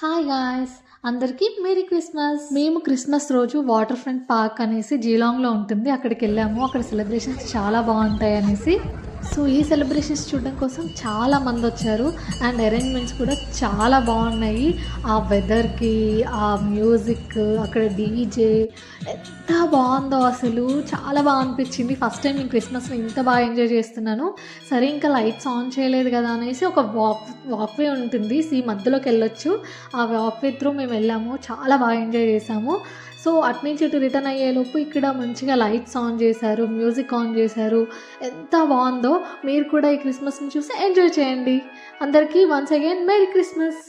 Hi guys, అందరికీ merry Christmas. మేము Christmas రోజు వాటర్ ఫ్రంట్ పార్క్ అనేసి జీలాంగ్లో ఉంటుంది, అక్కడికి వెళ్ళాము. అక్కడ సెలబ్రేషన్స్ చాలా బాగుంటాయి అనేసి. సో ఈ సెలబ్రేషన్స్ చూడడం కోసం చాలా మంది వచ్చారు అండ్ అరేంజ్మెంట్స్ కూడా చాలా బాగున్నాయి. ఆ వెదర్కి, ఆ మ్యూజిక్, అక్కడ డీజే ఎంత బాగుందో, అసలు చాలా బాగా అనిపించింది. ఫస్ట్ టైం నేను క్రిస్మస్ని ఇంత బాగా ఎంజాయ్ చేస్తున్నాను. సరే ఇంకా లైట్స్ ఆన్ చేయలేదు కదా అనేసి ఒక వాక్వే ఉంటుంది, మధ్యలోకి వెళ్ళొచ్చు. ఆ వాక్వే త్రూ మేము వెళ్ళాము, చాలా బాగా ఎంజాయ్ చేసాము. సో అట్నుంచి ఇటు రిటర్న్ అయ్యేలోపు ఇక్కడ మంచిగా లైట్స్ ఆన్ చేశారు, మ్యూజిక్ ఆన్ చేశారు. ఎంత బాగుందో. మీరు కూడా ఈ క్రిస్మస్ని చూసి ఎంజాయ్ చేయండి. అందరికీ వన్స్ అగైన్ మేరీ క్రిస్మస్.